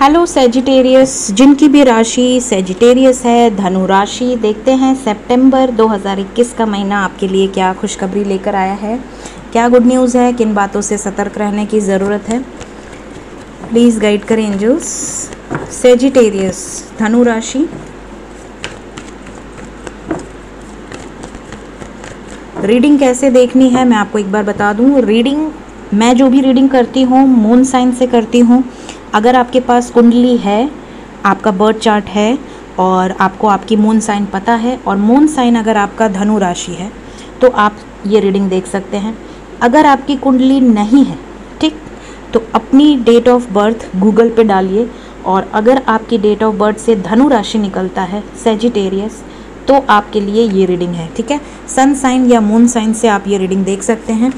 Hello Sagittarius, जिनकी भी राशि सेजिटेरियस है, धनु राशि, देखते हैं सितंबर 2021 का महीना आपके लिए क्या खुशखबरी लेकर आया है, क्या गुड न्यूज़ है, किन बातों से सतर्क रहने की ज़रूरत है। प्लीज़ गाइड करें एंजल्स। सेजिटेरियस, धनु राशि, रीडिंग कैसे देखनी है मैं आपको एक बार बता दूं। रीडिंग मैं जो भी रीडिंग करती हूँ मून साइन से करती हूँ। अगर आपके पास कुंडली है, आपका बर्थ चार्ट है और आपको आपकी मून साइन पता है और मून साइन अगर आपका धनु राशि है तो आप ये रीडिंग देख सकते हैं। अगर आपकी कुंडली नहीं है, ठीक, तो अपनी डेट ऑफ बर्थ गूगल पे डालिए और अगर आपकी डेट ऑफ बर्थ से धनु राशि निकलता है सेजिटेरियस तो आपके लिए ये रीडिंग है, ठीक है। सन साइन या मून साइन से आप ये रीडिंग देख सकते हैं।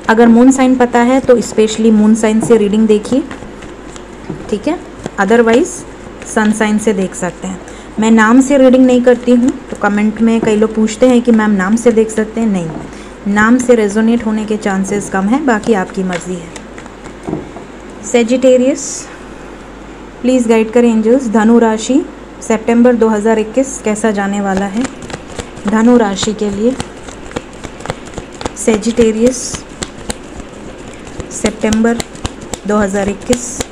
अगर मून साइन पता है तो स्पेशली मून साइन से रीडिंग देखिए, ठीक है। अदरवाइज सन साइन से देख सकते हैं। मैं नाम से रीडिंग नहीं करती हूँ, तो कमेंट में कई लोग पूछते हैं कि मैम नाम से देख सकते हैं। नहीं, नाम से रेजोनेट होने के चांसेस कम है, बाकी आपकी मर्जी है। सेजिटेरियस, प्लीज़ गाइड करें एंजल्स। धनु राशि सितंबर 2021 कैसा जाने वाला है धनु राशि के लिए। Sagittarius September 2021।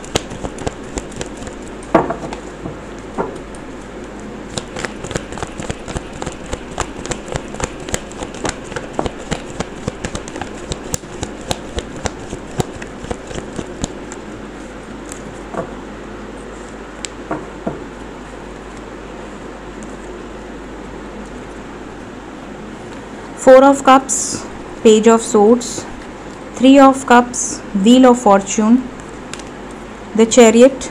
Four of Cups, Page of Swords, Three of Cups, Wheel of Fortune, the Chariot,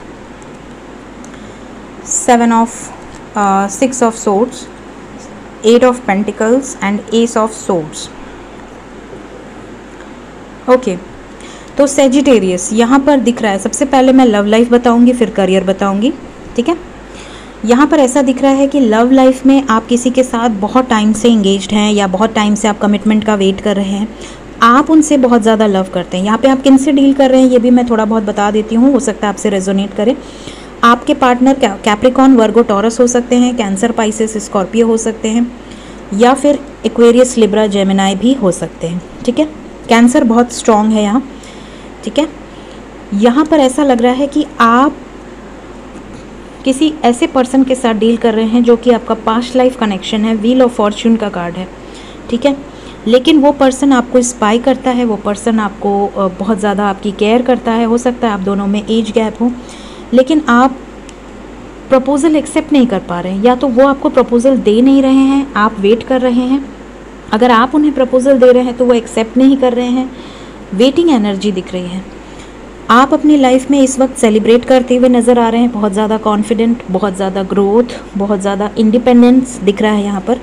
Six of Swords, Eight of Pentacles and Ace of Swords. Okay, तो सेजिटेरियस यहाँ पर दिख रहा है। सबसे पहले मैं लव लाइफ बताऊंगी, फिर करियर बताऊंगी, ठीक है। यहाँ पर ऐसा दिख रहा है कि लव लाइफ में आप किसी के साथ बहुत टाइम से इंगेज्ड हैं या बहुत टाइम से आप कमिटमेंट का वेट कर रहे हैं। आप उनसे बहुत ज़्यादा लव करते हैं। यहाँ पे आप किन से डील कर रहे हैं ये भी मैं थोड़ा बहुत बता देती हूँ, हो सकता है आपसे रेजोनेट करे। आपके पार्टनर कैप्रिकॉन, वर्गो, टॉरस हो सकते हैं, कैंसर, पाइसेस, स्कॉर्पियो हो सकते हैं या फिर एक्वेरियस, लिब्रा, जेमिनाई भी हो सकते हैं, ठीक है। कैंसर बहुत स्ट्रॉन्ग है यहाँ, ठीक है। यहाँ पर ऐसा लग रहा है कि आप किसी ऐसे पर्सन के साथ डील कर रहे हैं जो कि आपका पास्ट लाइफ कनेक्शन है। व्हील ऑफ फॉर्च्यून का कार्ड है, ठीक है। लेकिन वो पर्सन आपको स्पाई करता है, वो पर्सन आपको बहुत ज़्यादा आपकी केयर करता है। हो सकता है आप दोनों में एज गैप हो, लेकिन आप प्रपोज़ल एक्सेप्ट नहीं कर पा रहे हैं, या तो वो आपको प्रपोज़ल दे नहीं रहे हैं, आप वेट कर रहे हैं। अगर आप उन्हें प्रपोज़ल दे रहे हैं तो वो एक्सेप्ट नहीं कर रहे हैं। वेटिंग एनर्जी दिख रही है। आप अपनी लाइफ में इस वक्त सेलिब्रेट करते हुए नज़र आ रहे हैं, बहुत ज़्यादा कॉन्फिडेंट, बहुत ज़्यादा ग्रोथ, बहुत ज़्यादा इंडिपेंडेंस दिख रहा है यहाँ पर।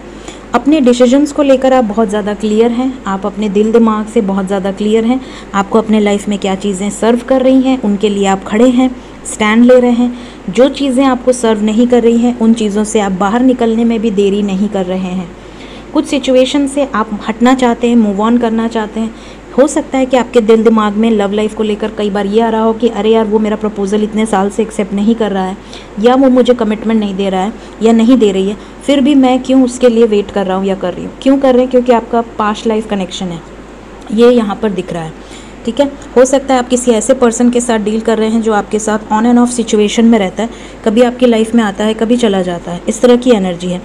अपने डिसीजंस को लेकर आप बहुत ज़्यादा क्लियर हैं, आप अपने दिल दिमाग से बहुत ज़्यादा क्लियर हैं। आपको अपने लाइफ में क्या चीज़ें सर्व कर रही हैं उनके लिए आप खड़े हैं, स्टैंड ले रहे हैं। जो चीज़ें आपको सर्व नहीं कर रही हैं उन चीज़ों से आप बाहर निकलने में भी देरी नहीं कर रहे हैं। कुछ सिचुएशन से आप हटना चाहते हैं, मूव ऑन करना चाहते हैं। हो सकता है कि आपके दिल दिमाग में लव लाइफ को लेकर कई बार ये आ रहा हो कि अरे यार वो मेरा प्रपोज़ल इतने साल से एक्सेप्ट नहीं कर रहा है, या वो मुझे कमिटमेंट नहीं दे रहा है या नहीं दे रही है, फिर भी मैं क्यों उसके लिए वेट कर रहा हूँ या कर रही हूँ। क्यों कर रहे हैं? क्योंकि आपका पास्ट लाइफ कनेक्शन है, ये यहाँ पर दिख रहा है, ठीक है। हो सकता है आप किसी ऐसे पर्सन के साथ डील कर रहे हैं जो आपके साथ ऑन एंड ऑफ सिचुएशन में रहता है, कभी आपकी लाइफ में आता है, कभी चला जाता है, इस तरह की एनर्जी है।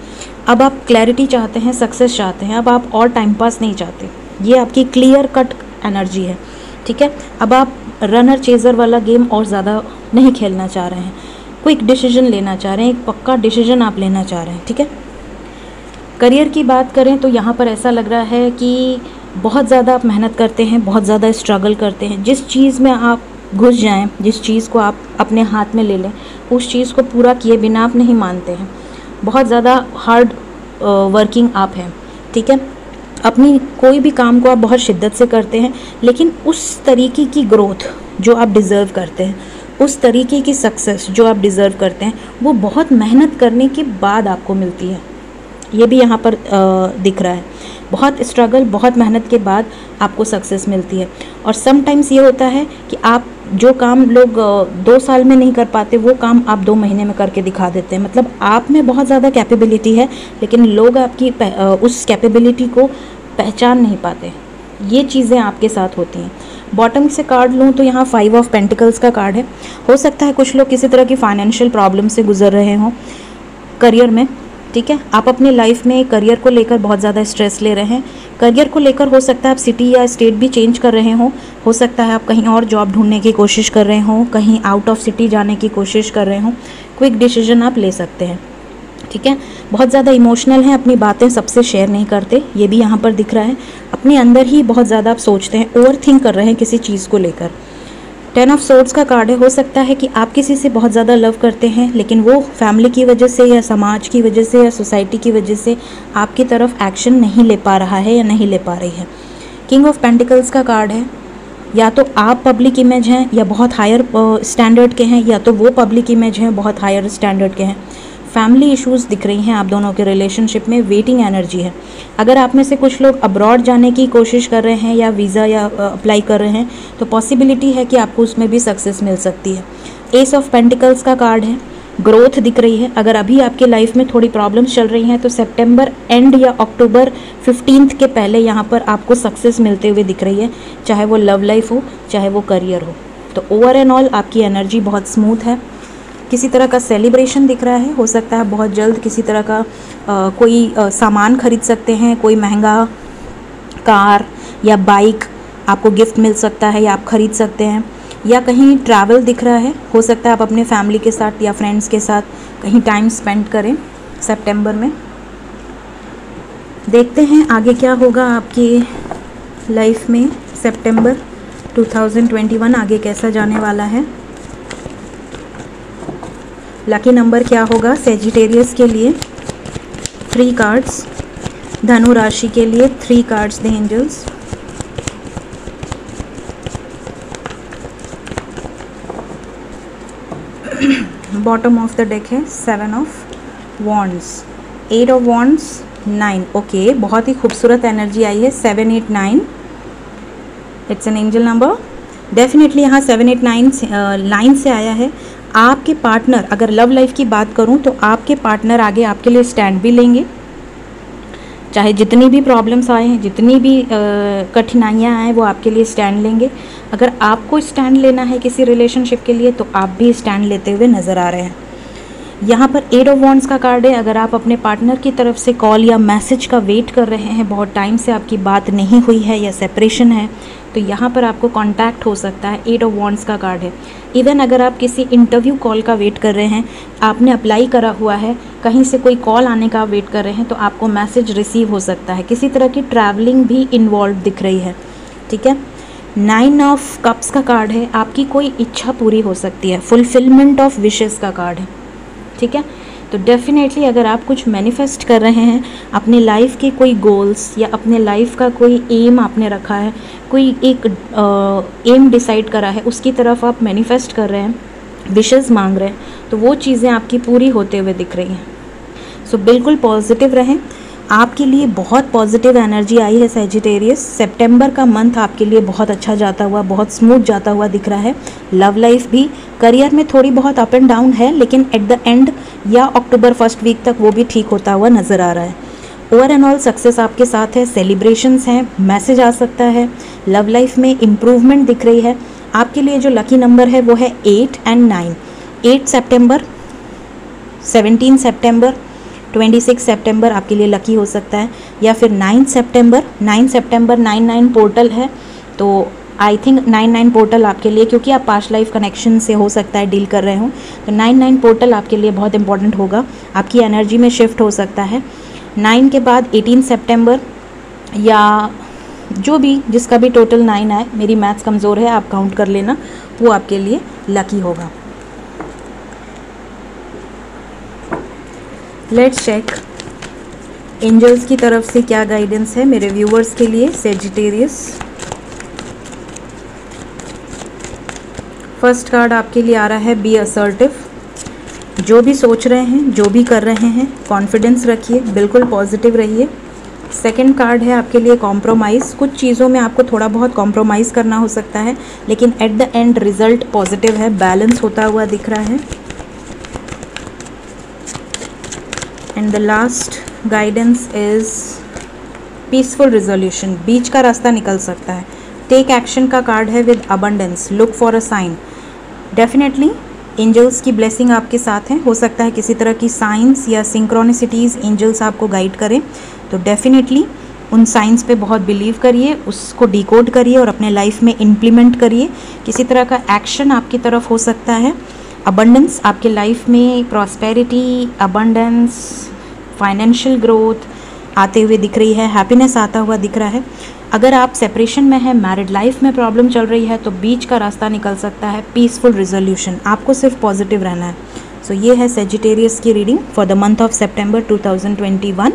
अब आप क्लैरिटी चाहते हैं, सक्सेस चाहते हैं, अब आप और टाइम पास नहीं चाहते, ये आपकी क्लियर कट एनर्जी है, ठीक है। अब आप रनर चेजर वाला गेम और ज़्यादा नहीं खेलना चाह रहे हैं, क्विक डिसीजन लेना चाह रहे हैं, एक पक्का डिसीजन आप लेना चाह रहे हैं, ठीक है। करियर की बात करें तो यहाँ पर ऐसा लग रहा है कि बहुत ज़्यादा आप मेहनत करते हैं, बहुत ज़्यादा स्ट्रगल करते हैं। जिस चीज़ में आप घुस जाएं, जिस चीज़ को आप अपने हाथ में ले लें, उस चीज़ को पूरा किए बिना आप नहीं मानते हैं। बहुत ज़्यादा हार्ड वर्किंग आप हैं, ठीक है। अपनी कोई भी काम को आप बहुत शिद्दत से करते हैं, लेकिन उस तरीके की ग्रोथ जो आप डिज़र्व करते हैं, उस तरीके की सक्सेस जो आप डिज़र्व करते हैं, वो बहुत मेहनत करने के बाद आपको मिलती है। ये भी यहाँ पर दिख रहा है। बहुत स्ट्रगल, बहुत मेहनत के बाद आपको सक्सेस मिलती है। और समटाइम्स ये होता है कि आप जो काम लोग 2 साल में नहीं कर पाते, वो काम आप 2 महीने में करके दिखा देते हैं। मतलब आप में बहुत ज़्यादा कैपेबिलिटी है, लेकिन लोग आपकी उस कैपेबिलिटी को पहचान नहीं पाते। ये चीज़ें आपके साथ होती हैं। बॉटम से कार्ड लूँ तो यहाँ 5 ऑफ पेंटिकल्स का कार्ड है। हो सकता है कुछ लोग किसी तरह की फाइनेंशियल प्रॉब्लम से गुजर रहे हों करियर में, ठीक है। आप अपनी लाइफ में करियर को लेकर बहुत ज़्यादा स्ट्रेस ले रहे हैं। करियर को लेकर हो सकता है आप सिटी या स्टेट भी चेंज कर रहे हों, हो सकता है आप कहीं और जॉब ढूंढने की कोशिश कर रहे हों, कहीं आउट ऑफ सिटी जाने की कोशिश कर रहे हों। क्विक डिसीजन आप ले सकते हैं, ठीक है। बहुत ज़्यादा इमोशनल हैं, अपनी बातें सबसे शेयर नहीं करते, ये भी यहाँ पर दिख रहा है। अपने अंदर ही बहुत ज़्यादा आप सोचते हैं, ओवर थिंक कर रहे हैं किसी चीज़ को लेकर। 10 ऑफ सोर्ड्स का कार्ड है। हो सकता है कि आप किसी से बहुत ज़्यादा लव करते हैं, लेकिन वो फैमिली की वजह से या समाज की वजह से या सोसाइटी की वजह से आपकी तरफ एक्शन नहीं ले पा रहा है या नहीं ले पा रही है। किंग ऑफ पेंटिकल्स का कार्ड है। या तो आप पब्लिक इमेज हैं या बहुत हायर स्टैंडर्ड के हैं, या तो वो पब्लिक इमेज हैं बहुत हायर स्टैंडर्ड के हैं। फैमिली इश्यूज़ दिख रही हैं आप दोनों के रिलेशनशिप में, वेटिंग एनर्जी है। अगर आप में से कुछ लोग अब्रॉड जाने की कोशिश कर रहे हैं या वीज़ा या अप्लाई कर रहे हैं, तो पॉसिबिलिटी है कि आपको उसमें भी सक्सेस मिल सकती है। एस ऑफ पेंटिकल्स का कार्ड है। ग्रोथ दिख रही है। अगर अभी आपके लाइफ में थोड़ी प्रॉब्लम्स चल रही हैं तो सितंबर एंड या अक्टूबर 15 के पहले यहाँ पर आपको सक्सेस मिलते हुए दिख रही है, चाहे वो लव लाइफ हो चाहे वो करियर हो। तो ओवर एंड ऑल आपकी एनर्जी बहुत स्मूथ है। किसी तरह का सेलिब्रेशन दिख रहा है। हो सकता है बहुत जल्द किसी तरह का कोई सामान खरीद सकते हैं, कोई महंगा कार या बाइक आपको गिफ्ट मिल सकता है या आप खरीद सकते हैं, या कहीं ट्रैवल दिख रहा है। हो सकता है आप अपने फैमिली के साथ या फ्रेंड्स के साथ कहीं टाइम स्पेंड करें सितंबर में। देखते हैं आगे क्या होगा आपकी लाइफ में। सितंबर 2021 आगे कैसा जाने वाला है। लकी नंबर क्या होगा सेजिटेरियस के लिए। 3 कार्ड्स। धनु राशि के लिए 3 cards the angels. Bottom of the deck है 7 of wands, 8 of wands, 9। Okay, बहुत ही खूबसूरत एनर्जी आई है। 7, 8, 9 it's an angel number. Definitely यहाँ 7, 8, 9 से आया है। आपके पार्टनर, अगर लव लाइफ की बात करूं तो आपके पार्टनर आगे आपके लिए स्टैंड भी लेंगे, चाहे जितनी भी प्रॉब्लम्स आए हैं, जितनी भी कठिनाइयां आए, वो आपके लिए स्टैंड लेंगे। अगर आपको स्टैंड लेना है किसी रिलेशनशिप के लिए तो आप भी स्टैंड लेते हुए नज़र आ रहे हैं। यहाँ पर 8 ऑफ वॉन्ड्स का कार्ड है। अगर आप अपने पार्टनर की तरफ से कॉल या मैसेज का वेट कर रहे हैं, बहुत टाइम से आपकी बात नहीं हुई है या सेपरेशन है, तो यहाँ पर आपको कांटेक्ट हो सकता है। 8 ऑफ वॉन्ड्स का कार्ड है। इवन अगर आप किसी इंटरव्यू कॉल का वेट कर रहे हैं, आपने अप्लाई करा हुआ है, कहीं से कोई कॉल आने का वेट कर रहे हैं, तो आपको मैसेज रिसीव हो सकता है। किसी तरह की ट्रैवलिंग भी इन्वॉल्व दिख रही है, ठीक है। 9 ऑफ कप्स का कार्ड है। आपकी कोई इच्छा पूरी हो सकती है, फुलफिलमेंट ऑफ विशेस का कार्ड है, ठीक है। तो डेफिनेटली अगर आप कुछ मैनिफेस्ट कर रहे हैं, अपनी लाइफ के कोई गोल्स या अपने लाइफ का कोई एम आपने रखा है, कोई एक एम डिसाइड करा है, उसकी तरफ आप मैनिफेस्ट कर रहे हैं, विशेस मांग रहे हैं, तो वो चीज़ें आपकी पूरी होते हुए दिख रही हैं। सो बिल्कुल पॉजिटिव रहें। आपके लिए बहुत पॉजिटिव एनर्जी आई है सेजिटेरियस। सितंबर का मंथ आपके लिए बहुत अच्छा जाता हुआ, बहुत स्मूथ जाता हुआ दिख रहा है। लव लाइफ भी, करियर में थोड़ी बहुत अप एंड डाउन है, लेकिन एट द एंड या अक्टूबर फर्स्ट वीक तक वो भी ठीक होता हुआ नज़र आ रहा है। ओवर एंड ऑल सक्सेस आपके साथ है, सेलिब्रेशंस हैं, मैसेज आ सकता है, लव लाइफ में इम्प्रूवमेंट दिख रही है। आपके लिए जो लकी नंबर है वो है 8 एंड 9। 8 सितंबर, 17 सितंबर, 26 सितंबर आपके लिए लकी हो सकता है, या फिर 9 सितंबर। 9 सितंबर 99 पोर्टल है, तो आई थिंक 99 पोर्टल आपके लिए, क्योंकि आप पास्ट लाइफ कनेक्शन से हो सकता है डील कर रहे हो, तो 99 पोर्टल आपके लिए बहुत इंपॉर्टेंट होगा, आपकी एनर्जी में शिफ्ट हो सकता है। 9 के बाद 18 सितंबर या जो भी, जिसका भी टोटल 9 आए, मेरी मैथ्स कमज़ोर है, आप काउंट कर लेना, वो आपके लिए लकी होगा। लेट्स चेक एंजल्स की तरफ से क्या गाइडेंस है मेरे व्यूवर्स के लिए। सेजिटेरियस, फर्स्ट कार्ड आपके लिए आ रहा है बी असर्टिव। जो भी सोच रहे हैं, जो भी कर रहे हैं, कॉन्फिडेंस रखिए, बिल्कुल पॉजिटिव रहिए, सेकंड कार्ड है आपके लिए कॉम्प्रोमाइज़। कुछ चीज़ों में आपको थोड़ा बहुत कॉम्प्रोमाइज़ करना हो सकता है, लेकिन at the end result positive है, बैलेंस होता हुआ दिख रहा है। And the last guidance is peaceful resolution. बीच का रास्ता निकल सकता है। टेक एक्शन का कार्ड है with abundance, look for a sign. Definitely angels की ब्लेसिंग आपके साथ है। हो सकता है किसी तरह की साइंस या सिंक्रोनिसिटीज़ एंजल्स आपको गाइड करें, तो डेफिनेटली उन साइंस पे बहुत बिलीव करिए, उसको डिकोड करिए और अपने लाइफ में इम्प्लीमेंट करिए। किसी तरह का एक्शन आपकी तरफ हो सकता है। अबंडेंस आपके लाइफ में, प्रॉस्पेरिटी, अबंडेंस, फाइनेंशियल ग्रोथ आते हुए दिख रही है, हैप्पीनेस आता हुआ दिख रहा है। अगर आप सेपरेशन में है, मैरिड लाइफ में प्रॉब्लम चल रही है, तो बीच का रास्ता निकल सकता है, पीसफुल रिजोल्यूशन। आपको सिर्फ पॉजिटिव रहना है। सो ये है सेजिटेरियस की reading for the month of September 2021।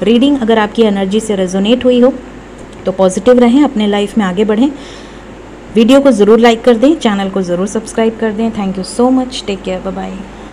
Reading अगर आपकी एनर्जी से रेजोनेट हुई हो तो पॉजिटिव रहें, अपने लाइफ में आगे बढ़ें। वीडियो को ज़रूर लाइक कर दें, चैनल को ज़रूर सब्सक्राइब कर दें। Thank you so much, take care, bye bye.